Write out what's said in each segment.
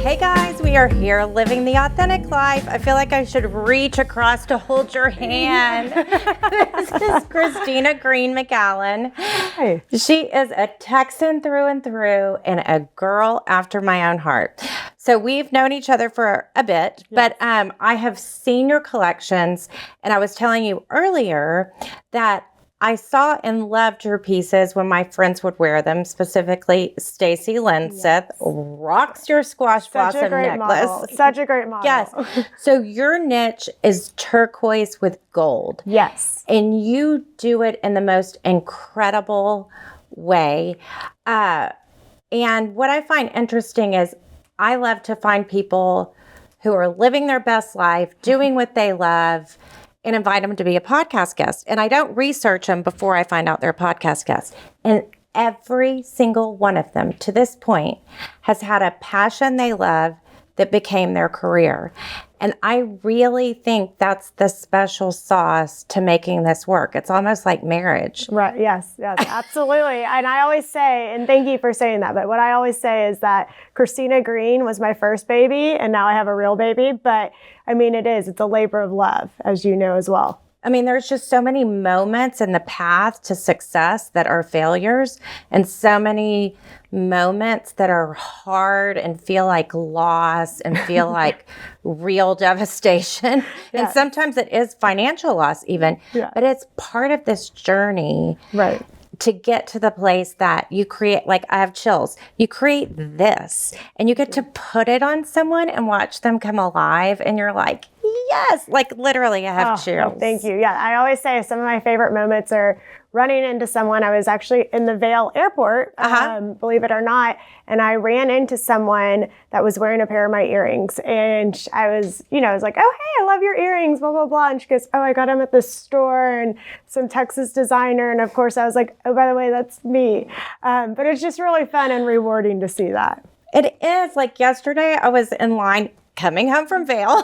Hey guys, we are here living the authentic life. I feel like I should reach across to hold your hand. This is Christina Greene McAllen. Hi. She is a Texan through and through and a girl after my own heart. So we've known each other for a bit, but I have seen your collections, and I was telling you earlier that I saw and loved your pieces when my friends would wear them, specifically Stacy Linseth, rocks your squash blossom necklace. Such a great model. Yes. So your niche is turquoise with gold. Yes. And you do it in the most incredible way. And what I find interesting is I love to find people who are living their best life, doing what they love, and invite them to be a podcast guest. And I don't research them before I find out they're a podcast guest. And every single one of them to this point has had a passion they love that became their career. And I really think that's the special sauce to making this work. It's almost like marriage. Right. Yes, absolutely. And I always say, and thank you for saying that, but what I always say is that Christina Greene was my first baby, and now I have a real baby. But I mean, it's a labor of love, as you know as well. I mean, there's just so many moments in the path to success that are failures, and so many moments that are hard and feel like loss and feel like real devastation. Yes. And sometimes it is financial loss even, but it's part of this journey. Right. To get to the place that you create, like I have chills, you create this and you get to put it on someone and watch them come alive. And you're like, yes, like literally I have chills. Oh, thank you. Yeah. I always say some of my favorite moments are running into someone. I was actually in the Vail airport, believe it or not. And I ran into someone that was wearing a pair of my earrings. And I was like, oh, hey, I love your earrings, blah, blah, blah. And she goes, oh, I got them at the store and some Texas designer. And of course I was like, oh, by the way, that's me. But it's just really fun and rewarding to see that. It is. Like yesterday I was in line coming home from Vail,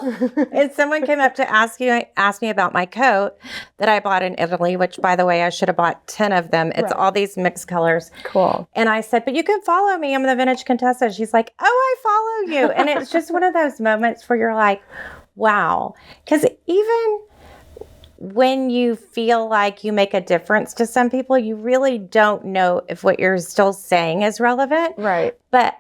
and someone came up to ask me about my coat that I bought in Italy, which, by the way, I should have bought 10 of them. It's all these mixed colors. Cool. And I said, but you can follow me. I'm the Vintage Contessa. She's like, oh, I follow you. And it's just one of those moments where you're like, wow. Because even when you feel like you make a difference to some people, you really don't know if what you're still saying is relevant. Right. But,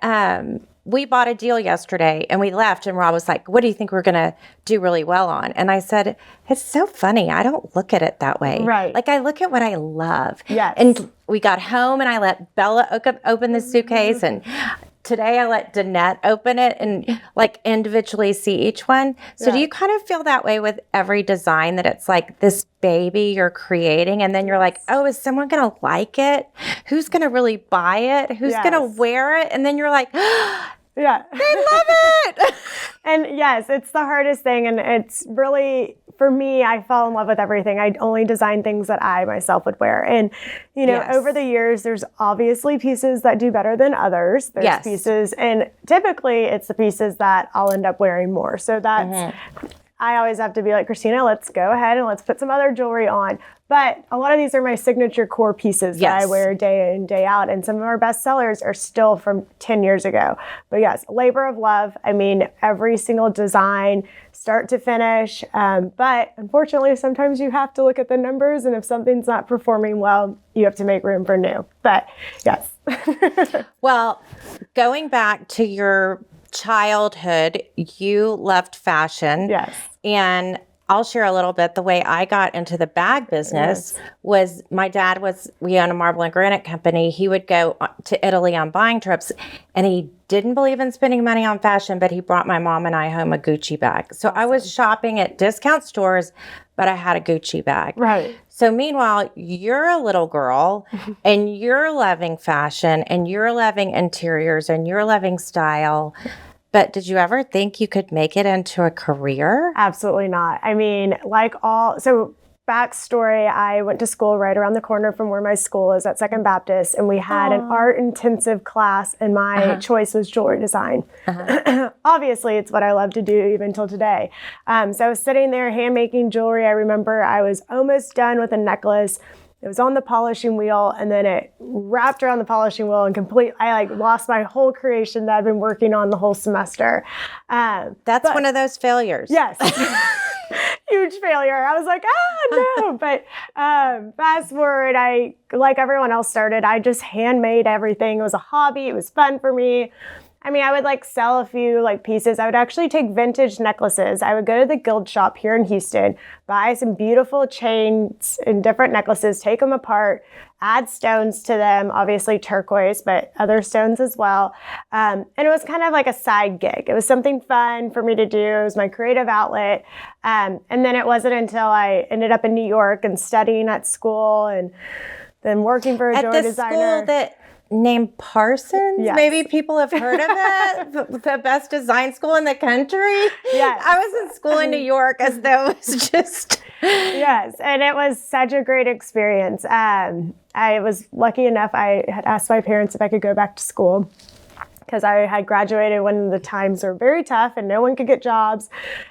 we bought a deal yesterday and we left, and Rob was like, what do you think we're going to do really well on? And I said, it's so funny. I don't look at it that way. Right. Like I look at what I love. Yes. And we got home and I let Bella open the suitcase, and today I let Danette open it and like individually see each one. So do you kind of feel that way with every design, that it's like this baby you're creating, and then you're like, oh, is someone going to like it? Who's going to really buy it? Who's going to wear it? And then you're like, yeah, they love it. And yes, it's the hardest thing. And it's really, for me, I fall in love with everything. I only design things that I myself would wear. And, over the years, there's obviously pieces that do better than others. There's pieces, and typically it's the pieces that I'll end up wearing more. So that's, I always have to be like, Christina, let's go ahead and let's put some other jewelry on. But a lot of these are my signature core pieces that I wear day in, day out. And some of our best sellers are still from 10 years ago. But yes, labor of love. I mean, every single design, start to finish. But unfortunately, sometimes you have to look at the numbers. And if something's not performing well, you have to make room for new. But yes. Well, going back to your childhood, you loved fashion. Yes. And I'll share a little bit. The way I got into the bag business was my dad we own a marble and granite company. He would go to Italy on buying trips, and he didn't believe in spending money on fashion, but he brought my mom and I home a Gucci bag. So I was shopping at discount stores, but I had a Gucci bag. Right. So meanwhile, you're a little girl and you're loving fashion and you're loving interiors and you're loving style. But did you ever think you could make it into a career? Absolutely not. I mean, so backstory, I went to school right around the corner from where my school is at Second Baptist, and we had an art intensive class, and my choice was jewelry design. Obviously, it's what I love to do even till today. So I was sitting there hand making jewelry. I remember I was almost done with a necklace, it was on the polishing wheel, and then it wrapped around the polishing wheel and I like lost my whole creation that I've been working on the whole semester. That's one of those failures. Yes. Huge failure. I was like, no. But fast forward, I, like everyone else started, I just handmade everything. It was a hobby. It was fun for me. I mean, I would like sell a few like pieces. I would actually take vintage necklaces. I would go to the Guild shop here in Houston, buy some beautiful chains and different necklaces, take them apart, add stones to them, obviously turquoise, but other stones as well. And it was kind of like a side gig. It was something fun for me to do. It was my creative outlet. And then it wasn't until I ended up in New York and studying at school and then working for a jewelry designer. School that named Parsons? Yes. Maybe people have heard of it. The best design school in the country. Yes. I was in school in New York as though it was just... Yes, and it was such a great experience. I was lucky enough, I had asked my parents if I could go back to school because I had graduated when the times were very tough and no one could get jobs.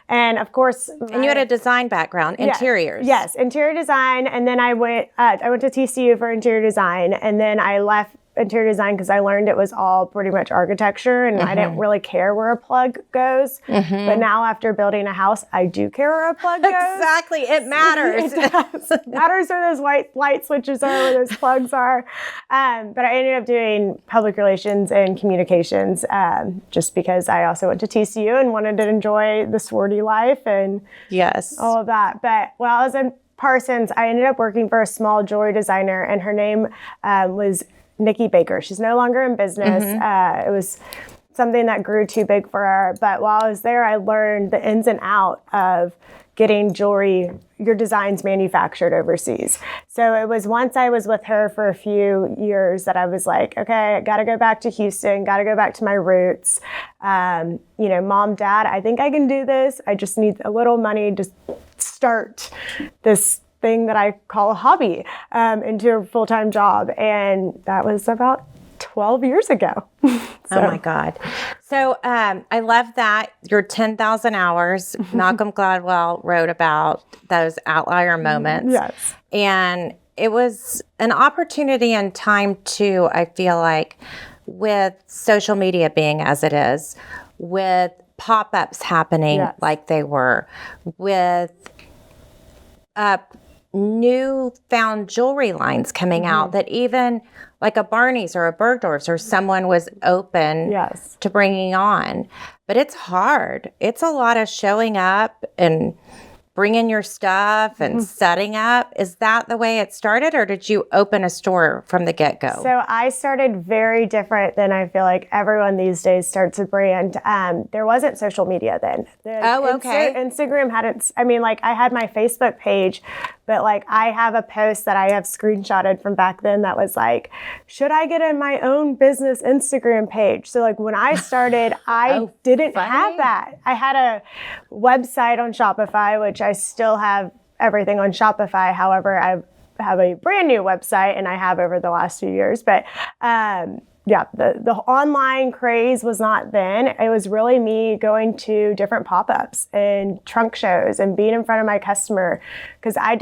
And of course... And you had a design background, interiors. Yes, interior design. And then I went to TCU for interior design, and then I left interior design because I learned it was all pretty much architecture, and I didn't really care where a plug goes. But now after building a house, I do care where a plug goes. Exactly. It matters. It does. It matters where those white light switches are, where those plugs are. But I ended up doing public relations and communications just because I also went to TCU and wanted to enjoy the sorority life and all of that. But while I was in Parsons, I ended up working for a small jewelry designer, and her name was Nikki Baker. She's no longer in business. It was something that grew too big for her. But while I was there, I learned the ins and outs of getting jewelry, your designs manufactured overseas. So it was once I was with her for a few years that I was like, okay, I got to go back to Houston, got to go back to my roots. Mom, Dad, I think I can do this. I just need a little money to start this thing that I call a hobby into a full-time job. And that was about 12 years ago. Oh my God. So I love that your 10,000 hours, Malcolm Gladwell wrote about those outlier moments. Yes. And it was an opportunity and time too, I feel like, with social media being as it is, with pop-ups happening like they were, with new-found jewelry lines coming out that even like a Barney's or a Bergdorf's or someone was open to bringing on. But it's hard. It's a lot of showing up and bringing your stuff and setting up. Is that the way it started, or did you open a store from the get-go? So I started very different than I feel like everyone these days starts a brand. There wasn't social media then. Instagram hadn't, I had my Facebook page, but like I have a post that I have screenshotted from back then that was like, should I get in my own business Instagram page? So like when I started, I didn't have that. I had a website on Shopify, which I still have everything on Shopify. However, I have a brand new website, and I have over the last few years. But the online craze was not then. It was really me going to different pop-ups and trunk shows and being in front of my customer, because I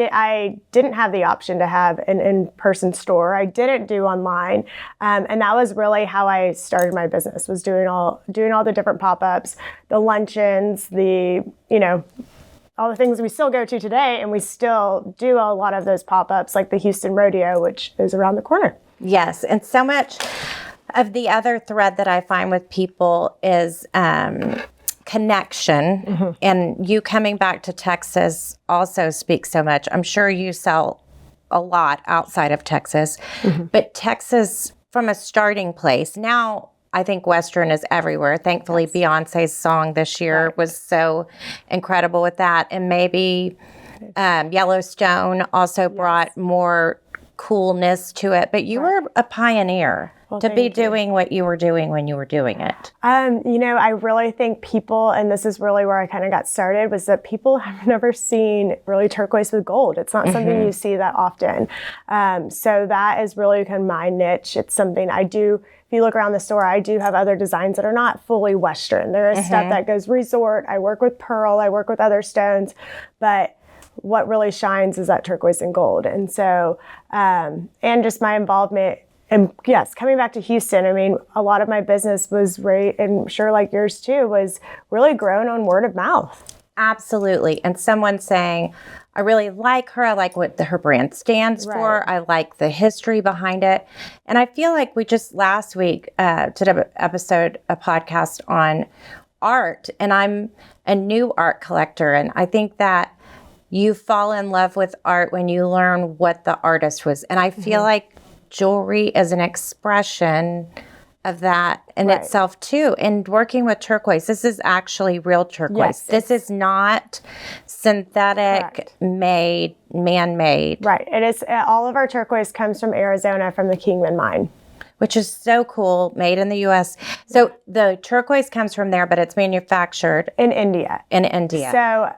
didn't have the option to have an in-person store. I didn't do online, and that was really how I started my business. Was doing all the different pop-ups, the luncheons, all the things we still go to today, and we still do a lot of those pop-ups, like the Houston Rodeo, which is around the corner. Yes, and so much of the other thread that I find with people is connection, and you coming back to Texas also speaks so much. I'm sure you sell a lot outside of Texas, but Texas from a starting place. Now, I think Western is everywhere. Thankfully, Beyonce's song this year was so incredible with that. And maybe Yellowstone also brought more coolness to it. But you were a pioneer to be doing what you were doing when you were doing it. I really think people, and this is really where I kind of got started, was that people have never seen really turquoise with gold. It's not something you see that often. So that is really kind of my niche. It's something I do. If you look around the store, I do have other designs that are not fully Western. There is stuff that goes resort. I work with pearl. I work with other stones. But what really shines is that turquoise and gold. And so, and just my involvement. And yes, coming back to Houston, I mean, a lot of my business was and sure like yours too, was really grown on word of mouth. Absolutely. And someone saying, I really like her. I like what her brand stands for. I like the history behind it. And I feel like we just last week did a podcast on art, and I'm a new art collector. And I think that you fall in love with art when you learn what the artist was. And I feel like jewelry is an expression of that in itself too. And working with turquoise, this is actually real turquoise. Yes, this is not synthetic made, man-made. Right. It is. All of our turquoise comes from Arizona, from the Kingman mine, which is so cool, made in the U.S. So the turquoise comes from there, but it's manufactured in India. So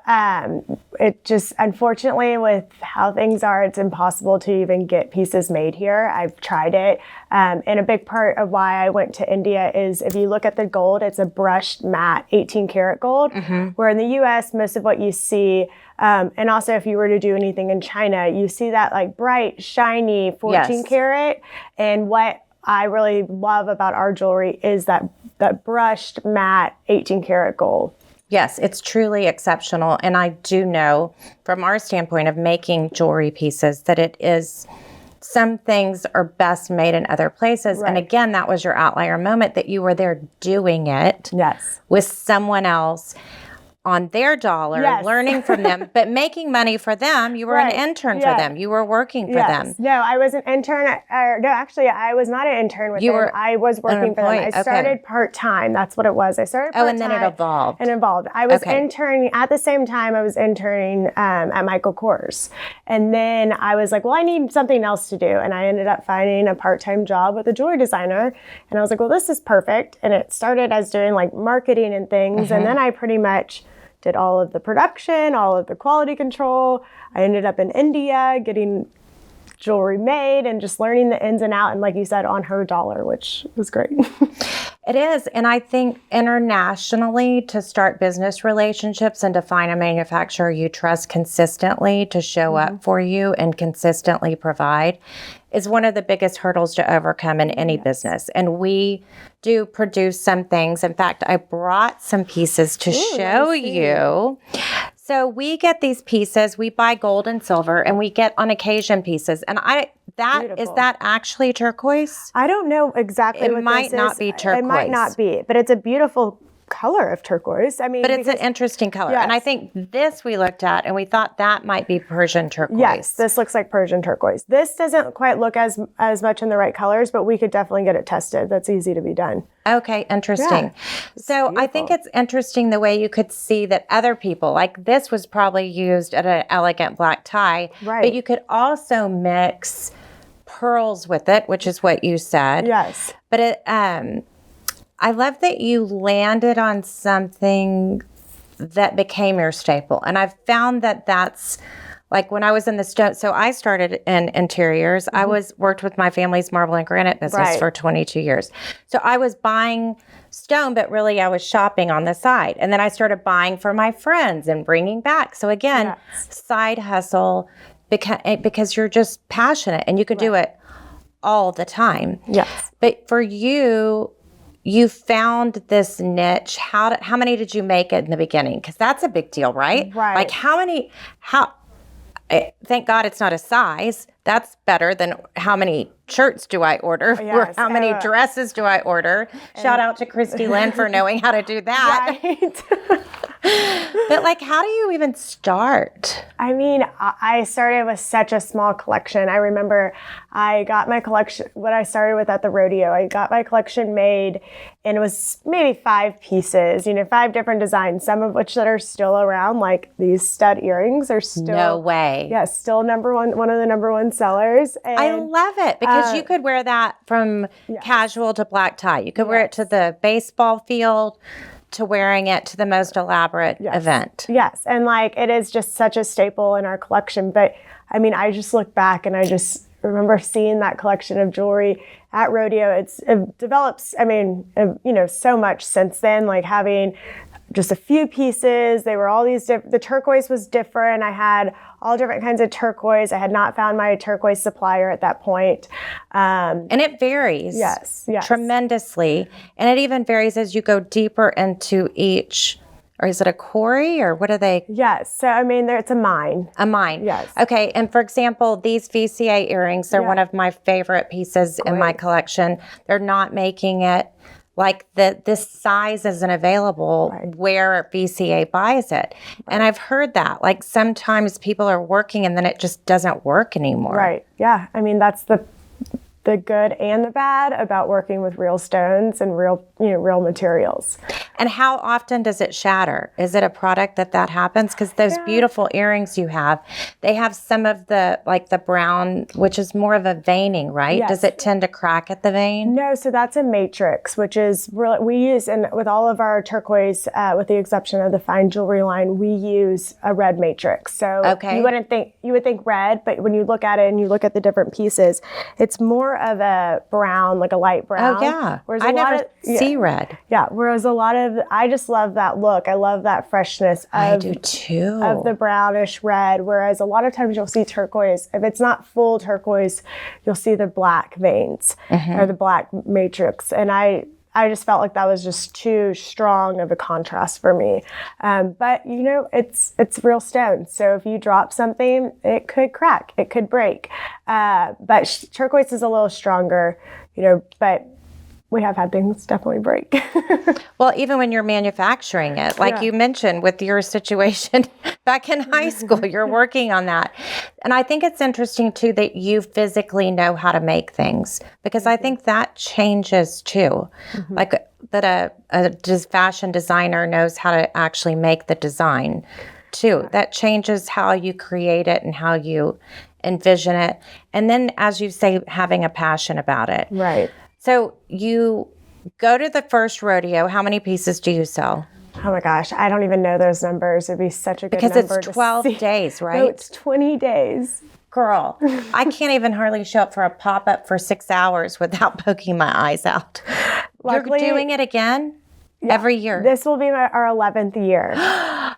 it just, unfortunately, with how things are, it's impossible to even get pieces made here. I've tried it. And a big part of why I went to India is if you look at the gold, it's a brushed matte 18 karat gold, where in the U.S., most of what you see, and also if you were to do anything in China, you see that like bright, shiny 14 karat. And what I really love about our jewelry is that brushed matte 18 karat gold. Yes, it's truly exceptional. And I do know from our standpoint of making jewelry pieces that it is, some things are best made in other places. And again, that was your outlier moment, that you were there doing it with someone else on their dollar, learning from them, but making money for them. You were an intern for them. You were working for them. No, I was an intern. No, actually, I was not an intern with them. I was working for them. I started part-time. That's what it was. I started part-time. And then it evolved. I was interning at the same time. I was interning at Michael Kors. And then I was like, well, I need something else to do. And I ended up finding a part-time job with a jewelry designer. And I was like, well, this is perfect. And it started as doing like marketing and things. And then I pretty much did all of the production, all of the quality control. I ended up in India getting jewelry made and just learning the ins and out. And like you said, on her dollar, which was great. It is. And I think internationally, to start business relationships and to find a manufacturer you trust consistently to show up for you and consistently provide is one of the biggest hurdles to overcome in any business. And we do produce some things. In fact, I brought some pieces to show you. So we get these pieces, we buy gold and silver, and we get on occasion pieces. And is that actually turquoise? I don't know exactly what this is. It might not be turquoise. It might not be, but it's a beautiful color of turquoise. I mean, but it's an interesting color. Yes. And I think this we looked at and we thought that might be Persian turquoise. Yes, this looks like Persian turquoise. This doesn't quite look as much in the right colors, but we could definitely get it tested. That's easy to be done. Okay, interesting. So beautiful. I think it's interesting the way you could see that other people, like this was probably used at an elegant black tie, but you could also mix pearls with it, which is what you said. Yes. But it, I love that you landed on something that became your staple. And I've found that that's like when I was in the stone. So I started in interiors. I worked with my family's marble and granite business for 22 years. So I was buying stone, but really I was shopping on the side. And then I started buying for my friends and bringing back. So again, side hustle because you're just passionate and you could do it all the time. Yes. But for you, you found this niche. How many did you make in the beginning? Because that's a big deal, right? Right. Like thank God it's not a size. That's better than how many shirts do I order or how many dresses do I order. Shout out to Christy Lynn for knowing how to do that. Right. But like, how do you even start? I mean, I started with such a small collection. I remember I got my collection, what I started with at the rodeo, I got my collection made and it was maybe 5 pieces, 5 different designs, some of which that are still around, like these stud earrings are still. No way. Yeah, still one of the number one sellers. And, I love it because you could wear that from casual to black tie. You could wear it to the baseball field, to wearing it to the most elaborate event. Yes. And like, it is just such a staple in our collection. But I mean, I just look back and I just remember seeing that collection of jewelry at rodeo. It develops, so much since then, like having just a few pieces. They were all these the turquoise was different. I had all different kinds of turquoise. I had not found my turquoise supplier at that point. And it varies. Yes. Tremendously. And it even varies as you go deeper into each, or is it a quarry, or what are they? Yes. So, I mean, it's a mine. A mine. Yes. Okay. And for example, these VCA earrings, they're one of my favorite pieces in my collection. They're not making it like this size isn't available where VCA buys it. And I've heard that. Like sometimes people are working and then it just doesn't work anymore. Right. Yeah. I mean, that's the good and the bad about working with real stones and real materials. And how often does it shatter? Is it a product that happens? Because those beautiful earrings you have, they have some of the brown, which is more of a veining, right? Yes. Does it tend to crack at the vein? No, so that's a matrix, which is really, we use, and with all of our turquoise, with the exception of the fine jewelry line, we use a red matrix. So you would think red, but when you look at it and you look at the different pieces, it's more of a brown, like a light brown. Oh, yeah. Whereas I never see red. Yeah, whereas a lot of, I just love that look. I love that freshness I do too. Of the brownish red, whereas a lot of times you'll see turquoise. If it's not full turquoise, you'll see the black veins or the black matrix. And I just felt like that was just too strong of a contrast for me. But it's real stone. So if you drop something, it could crack, it could break. But turquoise is a little stronger, but we have had things definitely break. Well, even when you're manufacturing it, like you mentioned with your situation back in high school, you're working on that. And I think it's interesting too that you physically know how to make things, because I think that changes too. Like that a fashion designer knows how to actually make the design too. That changes how you create it and how you envision it. And then, as you say, having a passion about it. Right. So you go to the first rodeo. How many pieces do you sell? Oh my gosh, I don't even know those numbers. It'd be such a good number because it's 12 days, right? No, it's 20 days. Girl, I can't even hardly show up for a pop-up for 6 hours without poking my eyes out. Luckily, you're doing it again? Every year? This will be our 11th year.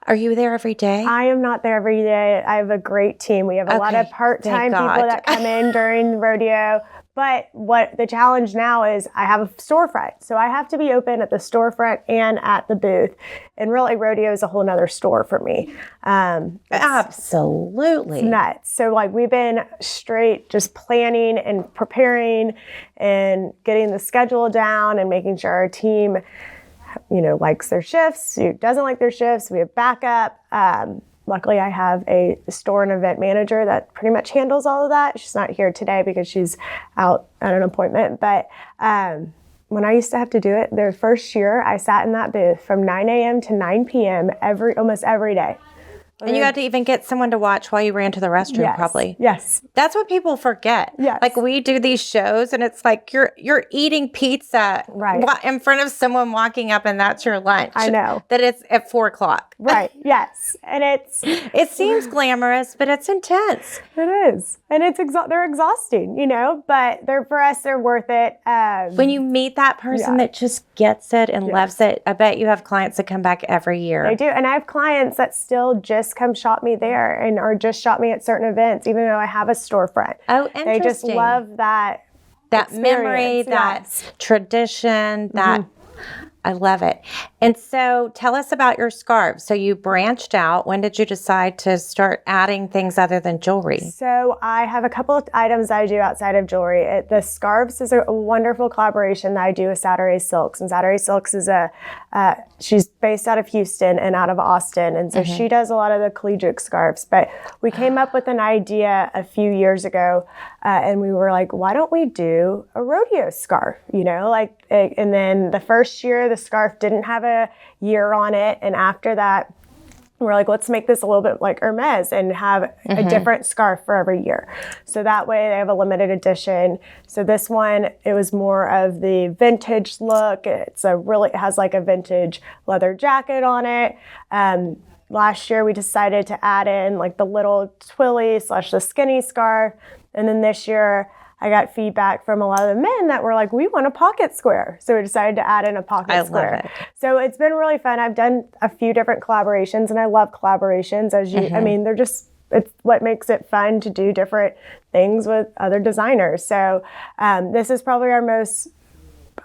Are you there every day? I am not there every day. I have a great team. We have a lot of part-time people that come in during the rodeo. But what the challenge now is I have a storefront. So I have to be open at the storefront and at the booth. And really, rodeo is a whole nother store for me. Absolutely. It's nuts. So we've been straight just planning and preparing and getting the schedule down and making sure our team likes their shifts, who doesn't like their shifts. We have backup. Luckily, I have a store and event manager that pretty much handles all of that. She's not here today because she's out at an appointment. But when I used to have to do it, the first year, I sat in that booth from 9 a.m. to 9 p.m. almost every day. And you had to even get someone to watch while you ran to the restroom, probably. Yes. That's what people forget. Yes. Like we do these shows and it's like you're eating pizza in front of someone walking up and that's your lunch. I know. That it's at 4:00. Right. Yes. And it seems glamorous, but it's intense. It is. And they're exhausting, but for us, they're worth it. When you meet that person that just gets it and loves it, I bet you have clients that come back every year. I do. And I have clients that still just come shop me there or just shop me at certain events, even though I have a storefront. Oh, interesting. They just love that memory, that tradition, that I love it. And so tell us about your scarves. So you branched out. When did you decide to start adding things other than jewelry? So I have a couple of items that I do outside of jewelry. The scarves is a wonderful collaboration that I do with Saturday Silks. And Saturday Silks is she's based out of Houston and out of Austin. And so she does a lot of the collegiate scarves. But we came up with an idea a few years ago and we were like, why don't we do a rodeo scarf? And then the first year, the scarf didn't have a year on it. And after that, we're like, let's make this a little bit like Hermes and have a different scarf for every year. So that way they have a limited edition. So this one, it was more of the vintage look. It has like a vintage leather jacket on it. Last year we decided to add in like the little twilly / the skinny scarf. And then this year I got feedback from a lot of the men that were like, we want a pocket square. So we decided to add in a pocket square. Love it. So it's been really fun. I've done a few different collaborations, and I love collaborations. I mean, it's what makes it fun to do different things with other designers. So this is probably our most,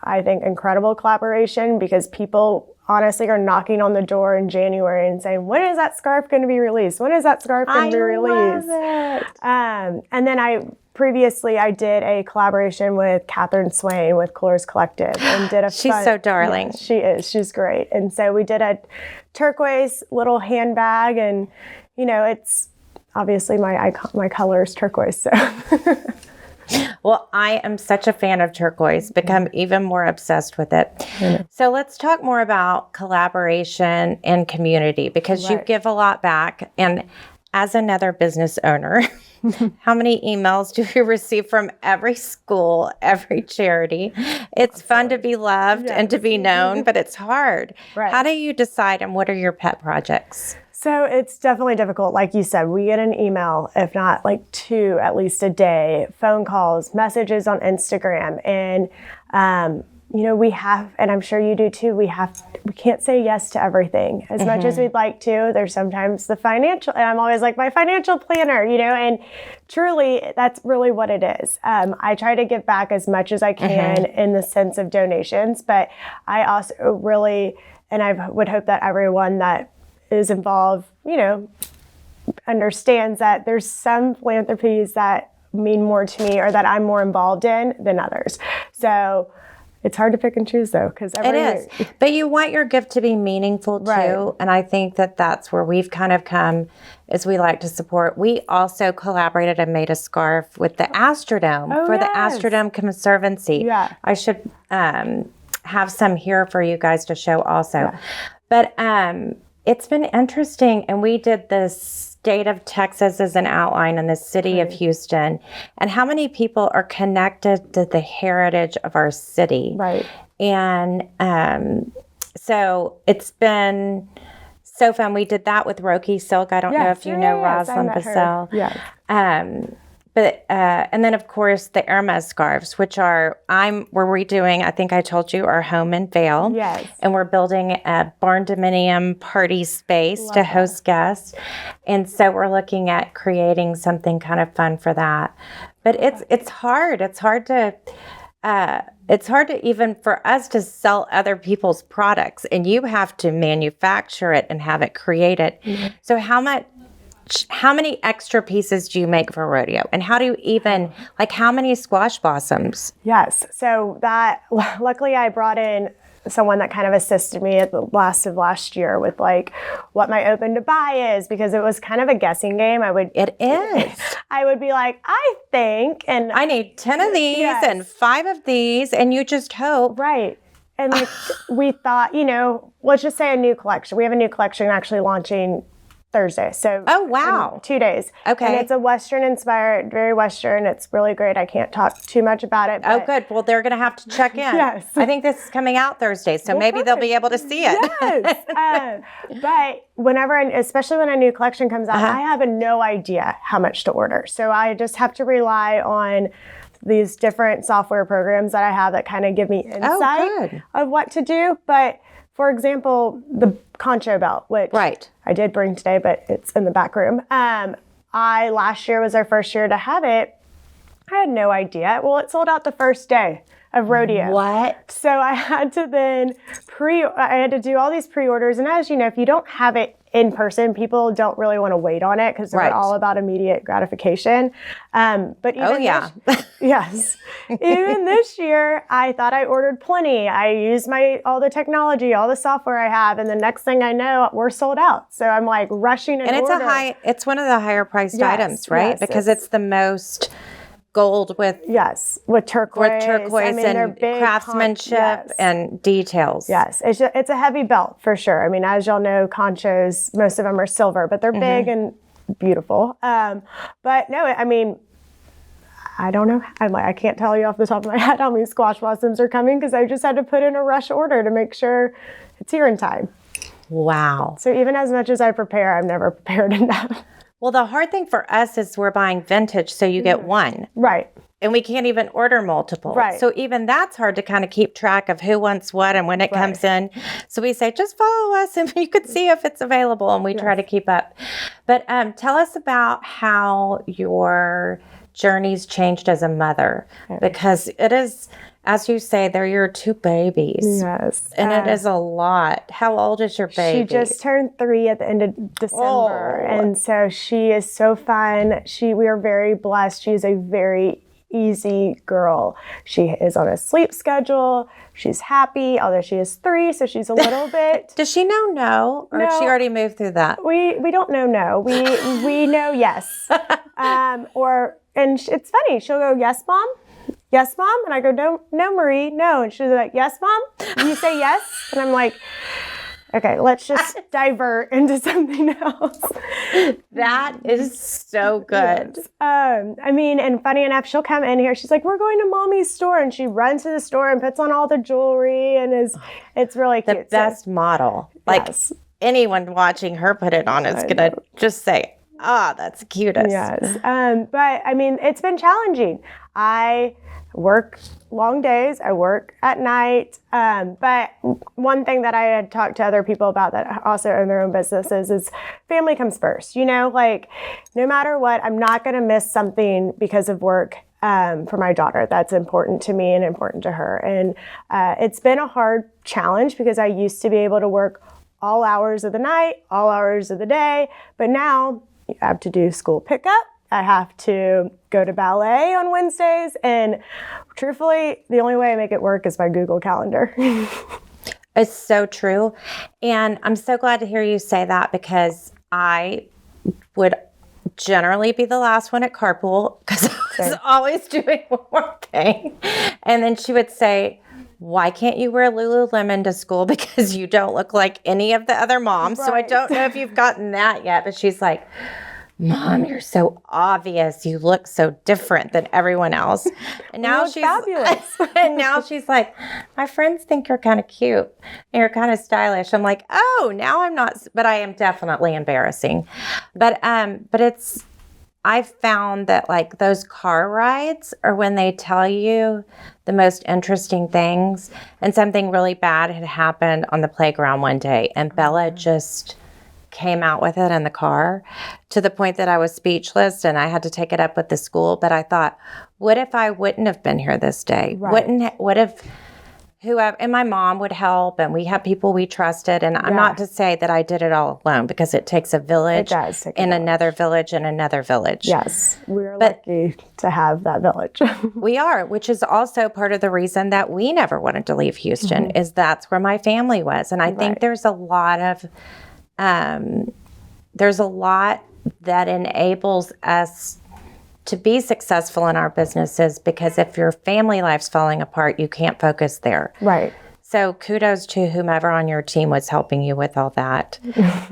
I think, incredible collaboration, because people honestly are knocking on the door in January and saying, when is that scarf going to be released? When is that scarf going to be released? Love it. And then previously I did a collaboration with Catherine Swain with Colors Collective, and did a She's so darling. Yeah, she is. She's great. And so we did a turquoise little handbag, and it's obviously my color is turquoise. So. Well, I am such a fan of turquoise, become even more obsessed with it. So let's talk more about collaboration and community, because you give a lot back. And as another business owner, how many emails do you receive from every school, every charity? It's fun to be loved and to be known, but it's hard. Right. How do you decide, and what are your pet projects? So it's definitely difficult. Like you said, we get an email, if not like 2 at least a day, phone calls, messages on Instagram. And, we have, and I'm sure you do too, we can't say yes to everything as much as we'd like to. There's sometimes the financial, and I'm always like, my financial planner, and truly that's really what it is. I try to give back as much as I can in the sense of donations, but I also really, and I would hope that everyone that is involved, understands that there's some philanthropies that mean more to me, or that I'm more involved in than others. So it's hard to pick and choose, though, because it is. But you want your gift to be meaningful too, right. And I think that that's where we've kind of come, is we like to support. We also collaborated and made a scarf with the Astrodome for the Astrodome Conservancy. Yeah, I should have some here for you guys to show also, but it's been interesting, and we did the state of Texas as an outline and the city of Houston, and how many people are connected to the heritage of our city. Right. And so it's been so fun. We did that with Roki Silk. I don't know if you know Rosalind Bissell. Yes. But and then of course the Hermes scarves, which we're redoing, I think I told you, our home in Vail. Yes. And we're building a barn dominium party space to host guests. And so we're looking at creating something kind of fun for that. But it's hard. It's hard to even for us to sell other people's products, and you have to manufacture it and have it created. So how many extra pieces do you make for rodeo? And how do you even, how many squash blossoms? Yes. So luckily I brought in someone that kind of assisted me at the last year with what my open to buy is, because it was kind of a guessing game. It is. I would be like, I think, and I need 10 of these and 5 of these, and you just hope. Right. And we thought, let's just say a new collection. We have a new collection actually launching Thursday. So in 2 days. Okay. And it's a Western inspired, very Western. It's really great. I can't talk too much about it. Oh, good. Well, they're going to have to check in. Yes. I think this is coming out Thursday, so maybe they'll be able to see it. Yes. But especially when a new collection comes out, I have no idea how much to order. So I just have to rely on these different software programs that I have that kind of give me insight of what to do. But for example, the concho belt, which I did bring today, but it's in the back room. Last year was our first year to have it. I had no idea. Well, it sold out the first day of rodeo. What? So I had to then I had to do all these pre-orders. And as you know, if you don't have it in person, people don't really want to wait on it because they're all about immediate gratification. But even even this year, I thought I ordered plenty. I used all the technology, all the software I have, and the next thing I know, we're sold out. So I'm rushing and order. It's one of the higher priced items, right? Yes, because it's the most gold with turquoise. I mean, and craftsmanship and details. Yes, it's a heavy belt for sure. I mean, as y'all know, conchos, most of them are silver, but they're big and beautiful. But no, I mean, I don't know. I can't tell you off the top of my head how many squash blossoms are coming because I just had to put in a rush order to make sure it's here in time. Wow. So even as much as I prepare, I'm never prepared enough. Well, the hard thing for us is we're buying vintage, so you get one. Right. and we can't even order multiple. Right. So even that's hard to kind of keep track of who wants what and when it comes in. So we say, just follow us and you could see if it's available, and we try to keep up. But tell us about how your journey's changed as a mother, because it is, as you say, they're your 2 babies. Yes. And it is a lot. How old is your baby? She just turned 3 at the end of December. And so she is so fun. We are very blessed. She is a very easy girl. She is on a sleep schedule. She's happy, although she is 3, so she's a little bit. Does she know no? Or did she already move through that? We don't know no. We know yes. And it's funny. She'll go, yes, Mom? Yes, Mom? And I go, no, Marie, no. And she's like, yes, Mom? You say yes? And I'm like, okay, let's just divert into something else. That is so good. Yes. I mean, and funny enough, she'll come in here. She's like, we're going to Mommy's store. And she runs to the store and puts on all the jewelry. And it's really cute. The best model. Like anyone watching her put it on is going to just say, that's cutest. Yes. But I mean, it's been challenging. I work long days. I work at night. But one thing that I had talked to other people about that also own their own businesses is family comes first. You know, like no matter what, I'm not going to miss something because of work for my daughter. That's important to me and important to her. And it's been a hard challenge because I used to be able to work all hours of the night, all hours of the day. But now I have to do school pickup. I have to go to ballet on Wednesdays. And truthfully, the only way I make it work is my Google Calendar. It's so true. And I'm so glad to hear you say that, because I would generally be the last one at carpool because I was always doing one more thing. And then she would say, why can't you wear Lululemon to school? Because you don't look like any of the other moms. Right. So I don't know if you've gotten that yet, but she's like, Mom, you're so obvious. You look so different than everyone else. And now she's fabulous. And now she's like, my friends think you're kind of cute and you're kind of stylish. I'm like, oh, now I'm not, but I am definitely embarrassing. But I've found that like those car rides are when they tell you the most interesting things. And something really bad had happened on the playground one day, and Bella just came out with it in the car to the point that I was speechless and I had to take it up with the school. But I thought, what if I wouldn't have been here this day? Right. What if whoever, and my mom would help, and we had people we trusted. And I'm not to say that I did it all alone, because it takes a village. It does take another village and another village. Yes, we're lucky to have that village. We are, which is also part of the reason that we never wanted to leave Houston, is that's where my family was. And I think there's a lot that enables us to be successful in our businesses, because if your family life's falling apart, you can't focus there. Right. So kudos to whomever on your team was helping you with all that.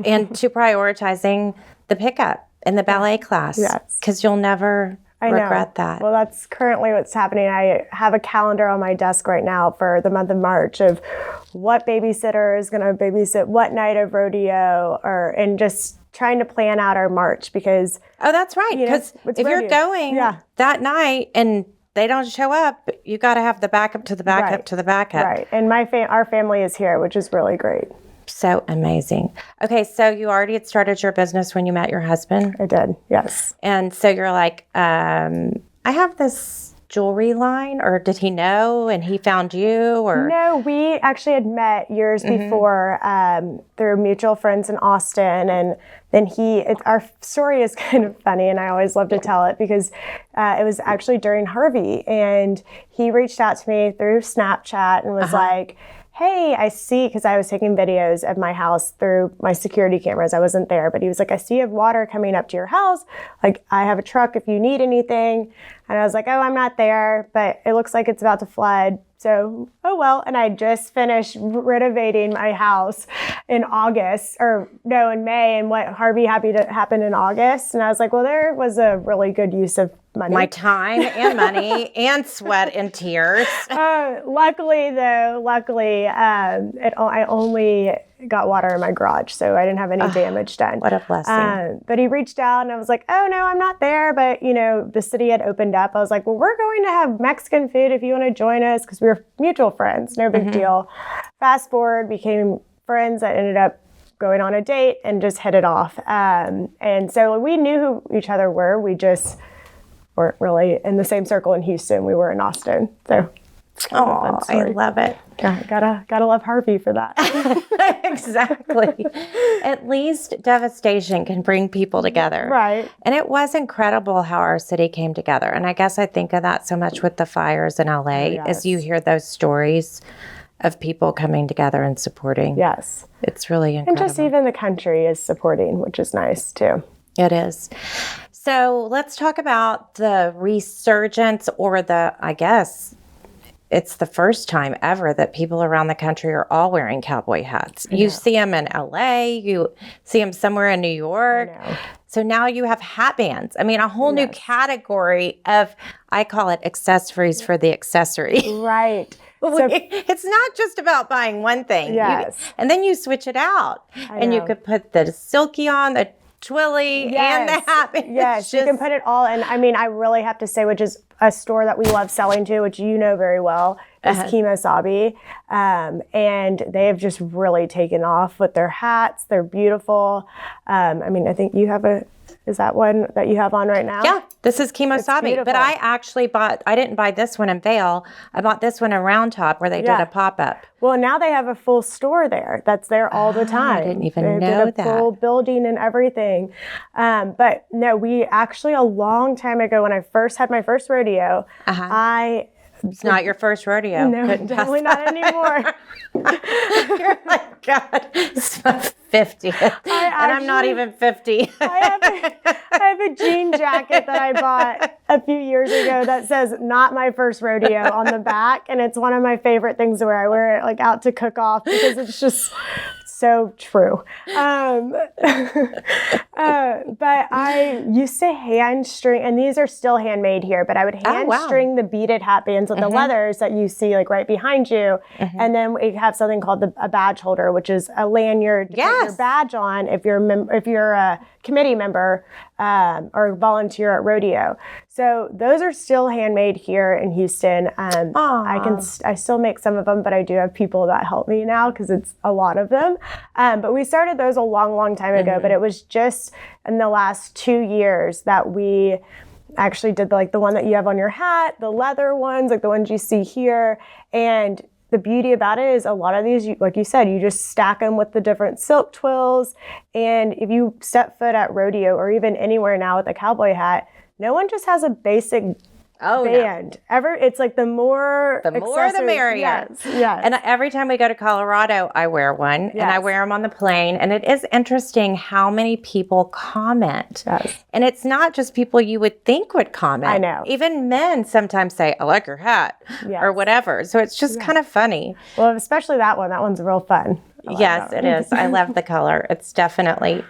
And to prioritizing the pickup and the ballet class. Yes. Because you'll never regret that. Well, that's currently what's happening. I have a calendar on my desk right now for the month of March of what babysitter is going to babysit what night of rodeo, and just trying to plan out our March, because that's right, because if you're going that night and they don't show up, you got to have the backup to the backup to the backup. Right. And our family is here, which is really great. So amazing. Okay, so you already had started your business when you met your husband? I did, yes. And so you're like, I have this jewelry line, or did he know and he found you? Or no, we actually had met years before through mutual friends in Austin, and then our story is kind of funny, and I always love to tell it, because it was actually during Harvey, and he reached out to me through Snapchat and was like, hey, I see, because I was taking videos of my house through my security cameras. I wasn't there, but he was like, I see you have water coming up to your house. Like, I have a truck if you need anything. And I was like, oh, I'm not there, but it looks like it's about to flood. So, oh well. And I just finished renovating my house in May, and what Harvey happened in August. And I was like, well, there was a really good use of money. My time and money and sweat and tears. Luckily, I only got water in my garage, so I didn't have any damage done. What a blessing. But he reached out and I was like, oh no, I'm not there. But the city had opened up. I was like, well, we're going to have Mexican food if you want to join us, because we were mutual friends. No big deal. Fast forward, became friends. I ended up going on a date and just hit it off. And so we knew who each other were. We just weren't really in the same circle in Houston. We were in Austin. So oh, I love it. Yeah, gotta love Harvey for that. Exactly. At least devastation can bring people together. Right. And it was incredible how our city came together. And I guess I think of that so much with the fires in LA, as you hear those stories of people coming together and supporting. Yes. It's really incredible. And just even the country is supporting, which is nice too. It is. So let's talk about the resurgence, or I guess it's the first time ever that people around the country are all wearing cowboy hats. You see them in LA, you see them somewhere in New York. So now you have hat bands. I mean, a whole new category of, I call it accessories for the accessory. Right. So, it's not just about buying one thing. Yes. And then you switch it out. And you could put the silky on, the twilly, and the hat band. Yes, you can put it all in. I mean, I really have to say, which is a store that we love selling to, which you know very well, is Kimosabi. And they have just really taken off with their hats. They're beautiful. I mean, I think you have is that one that you have on right now? Yeah, this is Kimosabi. But I actually I didn't buy this one in Vail. I bought this one in Round Top where they did a pop-up. Well, now they have a full store there that's there all the time. I didn't even know that. They did a full building and everything. But no, we actually a long time ago when I first had my first rodeo, It's not your first rodeo. No, definitely not anymore. You're like, God, it's my 50th. And I'm not even 50. I have a jean jacket that I bought a few years ago that says "Not my first rodeo" on the back, and it's one of my favorite things to wear. I wear it like out to cook off because it's just so true. But I used to hand string, and these are still handmade here, but I would hand string the beaded hat bands with the leathers that you see like right behind you. And then we have something called a badge holder, which is a lanyard to put your badge on if you're a committee member or volunteer at rodeo. So those are still handmade here in Houston. I still make some of them, but I do have people that help me now because it's a lot of them. But we started those a long time ago, but it was just in the last 2 years that we actually did like the one that you have on your hat, the leather ones, like the ones you see here. And the beauty about it is a lot of these, like you said, you just stack them with the different silk twills. And if you step foot at rodeo or even anywhere now with a cowboy hat, no one just has a basic band. It's like the more the merrier. Yes. And every time we go to Colorado, I wear one, and I wear them on the plane. And it is interesting how many people comment. Yes. And it's not just people you would think would comment. I know. Even men sometimes say, "I like your hat," or whatever. So it's just kind of funny. Well, especially that one. That one's real fun. Yes, it is. I love the color. It's definitely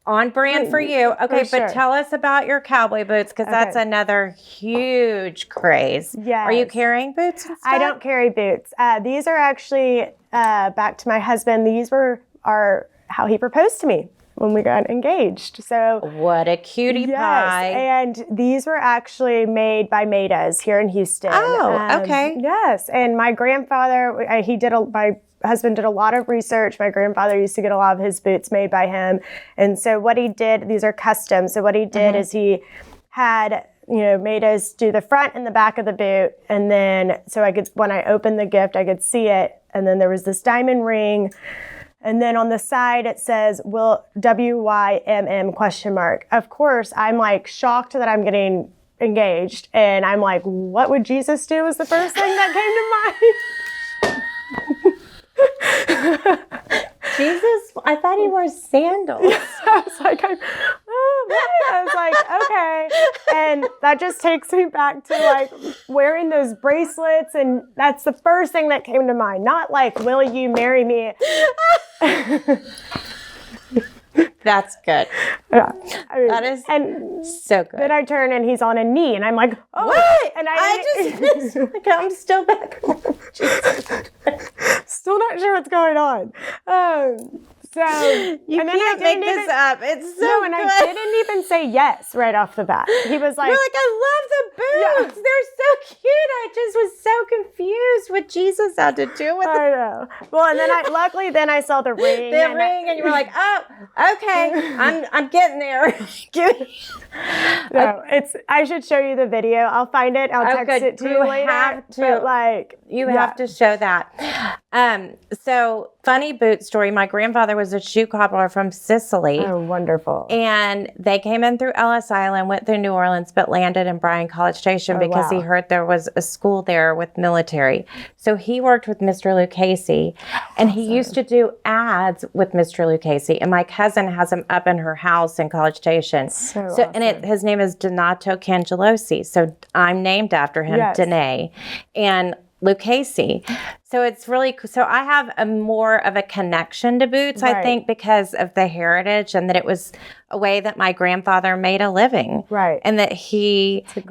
on brand for you. Okay, but tell us about your cowboy boots, because that's another huge craze. Yes. Are you carrying boots and stuff? I don't carry boots. These are actually, back to my husband, these are how he proposed to me when we got engaged. So what a cutie pie. And these were actually made by Maida's here in Houston. Oh, okay. Yes. And my grandfather, my husband did a lot of research. My grandfather used to get a lot of his boots made by him. And so what he did, these are custom. So what he did is he had, made us do the front and the back of the boot. And then, so when I opened the gift, I could see it. And then there was this diamond ring. And then on the side, it says, WYMM ? Of course, I'm like shocked that I'm getting engaged. And I'm like, what would Jesus do was the first thing that came to mind. Jesus, I thought he wore sandals. I was like, okay. And that just takes me back to like wearing those bracelets. And that's the first thing that came to mind. Not like, will you marry me? That's good. Yeah. That is so good. Then I turn and he's on a knee and I'm like, oh. What? And I'm still back. Still not sure what's going on. So you and then can't make this up. It's so no, and good. I didn't even say yes right off the bat. He was like, you're like, I love the boots. Yeah. They're so cute. I just was so confused what Jesus had to do with I know. Well, and then luckily I saw the ring. and you were like, oh, okay, I'm getting there. No, I should show you the video. I'll find it. I'll text it to you later. Have to. But you have to show that. So funny boot story. My grandfather was a shoe cobbler from Sicily. Oh, wonderful. And they came in through Ellis Island, went through New Orleans, but landed in Bryan College Station because he heard there was a school there with military. So he worked with Mr. Lucchese, and he used to do ads with Mr. Lucchese. And my cousin has him up in her house in College Station. So awesome. And his name is Donato Cangelosi. So I'm named after him, Yes. Danae. And Lucchese. So it's really cool. So I have a more of a connection to boots, I think, because of the heritage and that it was a way that my grandfather made a living. Right. And that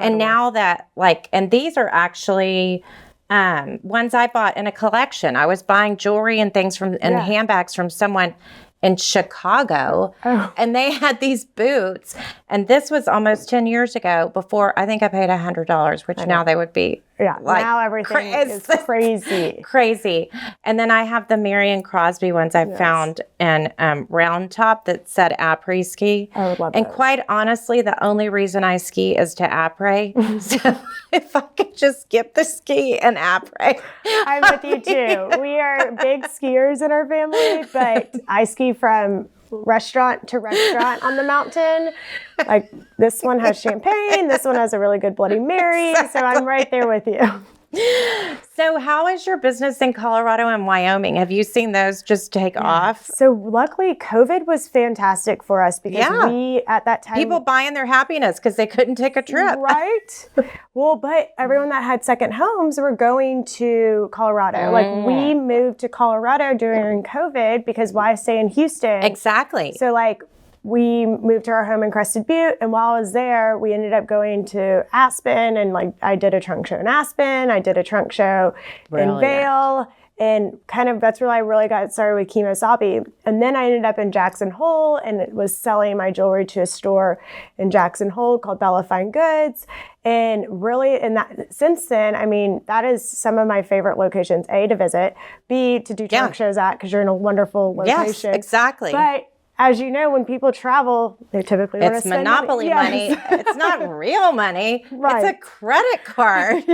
and now that and these are actually ones I bought in a collection. I was buying jewelry and things and handbags from someone in Chicago, and they had these boots, and this was almost 10 years ago before I think I paid $100, which now they would be now everything is crazy. And then I have the Marion Crosby ones I found in Round Top that said après-ski. I would love and those. quite honestly, the only reason I ski is to après. So if I could just skip the ski and après. I'm with you too. We are big skiers in our family, but I ski from restaurant to restaurant on the mountain. Like this one has champagne, this one has a really good Bloody Mary, so I'm right there with you. So how is your business in Colorado and Wyoming? Have you seen those just take off? So luckily COVID was fantastic for us because we at that time people buying their happiness because they couldn't take a trip. Right? Well, but everyone that had second homes were going to Colorado. Like we moved to Colorado during COVID because why stay in Houston? Exactly. So we moved to our home in Crested Butte, and while I was there, we ended up going to Aspen, and I did a trunk show in Aspen. I did a trunk show in Vail, and kind of that's where I really got started with Kimosabi. And then I ended up in Jackson Hole, and it was selling my jewelry to a store in Jackson Hole called Bella Fine Goods. And really, since then, I mean, that is some of my favorite locations, A, to visit, B, to do trunk shows at, because you're in a wonderful location. Yes, exactly. But as you know, when people travel, they typically want to spend monopoly money. It's not real money. Right. It's a credit card.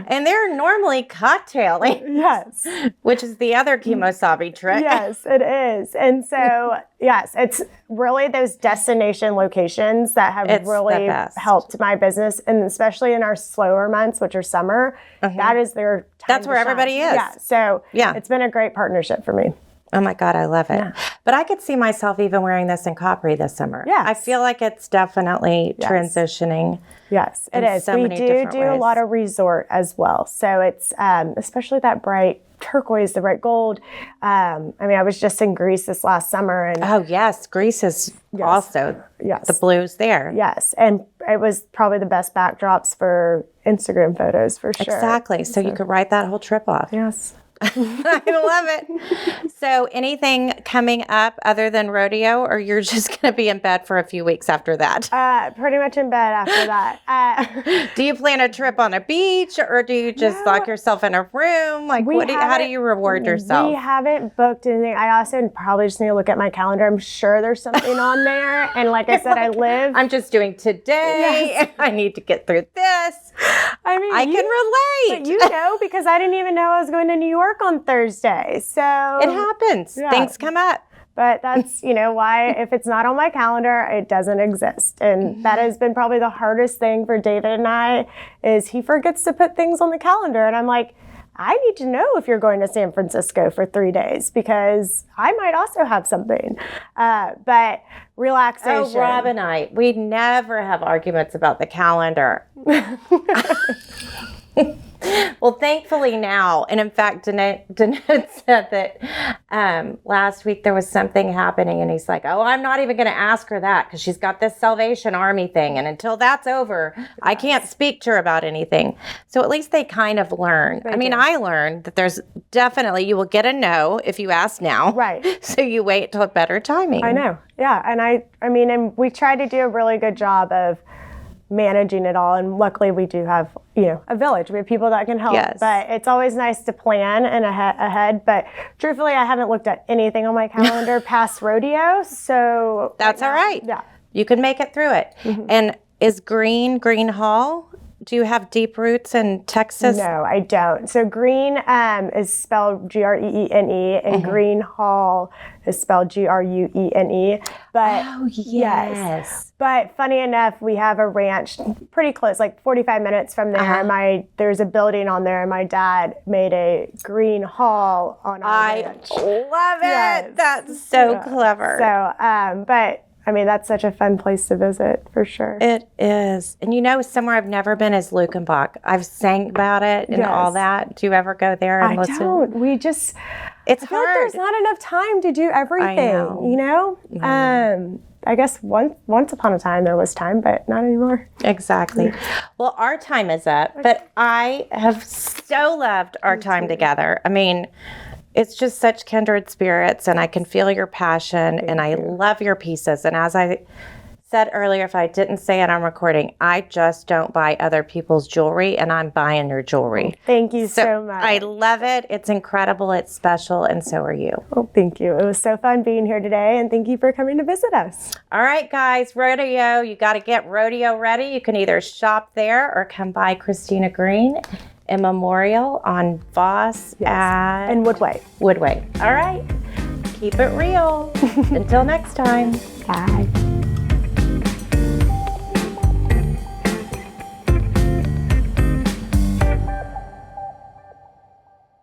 And they're normally cocktailing. Yes. Which is the other Kimosabi trick. Yes, it is. And so, yes, it's really those destination locations that have really helped my business. And especially in our slower months, which are summer, that is their time. That's where everybody is. Yeah. So it's been a great partnership for me. Oh my God, I love it. Yeah. But I could see myself even wearing this in Capri this summer. Yes. I feel like it's definitely transitioning. Yes, it is. So we many different do ways. a lot of resort as well. So it's especially that bright turquoise, the bright gold. I mean, I was just in Greece this last summer. And oh, yes. Greece is also the blues there. Yes. And it was probably the best backdrops for Instagram photos for sure. Exactly. So you could write that whole trip off. Yes. I love it. So anything coming up other than rodeo, or you're just going to be in bed for a few weeks after that? Pretty much in bed after that. Do you plan a trip on a beach, or do you just lock yourself in a room? Like, how do you reward yourself? We haven't booked anything. I also probably just need to look at my calendar. I'm sure there's something on there. And like I said, I'm just doing today. Yes. I need to get through this. I mean, I can relate. But because I didn't even know I was going to New York on Thursday. So it happens. Yeah. Things come up. But that's, why if it's not on my calendar, it doesn't exist. And that has been probably the hardest thing for David and I is he forgets to put things on the calendar. And I'm like, I need to know if you're going to San Francisco for 3 days because I might also have something. But relaxation. Oh, Rob and I, we never have arguments about the calendar. Well, thankfully now, and in fact, Danette said that last week there was something happening, and he's like, oh, I'm not even going to ask her that because she's got this Salvation Army thing, and until that's over, I can't speak to her about anything. So at least they kind of learn. I learned that there's definitely, you will get a no if you ask now. Right. So you wait till better timing. I know. Yeah. And and we try to do a really good job of managing it all, and luckily we do have a village. We have people that can help. Yes. But it's always nice to plan and ahead. But truthfully, I haven't looked at anything on my calendar past rodeo, so that's all right. Yeah, you can make it through it. And is Green Hall? Do you have deep roots in Texas? No, I don't. So Greene is spelled Greene, and Green Hall is spelled Gruene. But yes. But funny enough, we have a ranch pretty close, like 45 minutes from there. There's a building on there, and my dad made a Green Hall on our ranch. I love it. Yes. That's so clever. So, but that's such a fun place to visit for sure. It is. And somewhere I've never been is Lukenbach. I've sang about it and all that. Do you ever go there and listen? I don't. It's hard. Like there's not enough time to do everything, I guess once upon a time there was time, but not anymore. Exactly. Well, our time is up, but I have so loved our time together. It's just such kindred spirits, and I can feel your passion, and I love your pieces. And as I said earlier, if I didn't say it on recording, I just don't buy other people's jewelry, and I'm buying your jewelry. Thank you so much. I love it. It's incredible. It's special, and so are you. Well, thank you. It was so fun being here today, and thank you for coming to visit us. All right, guys, rodeo. You got to get rodeo ready. You can either shop there or come by Christina Greene in Memorial on Voss and Woodway. All right. Keep it real. Until next time. Bye.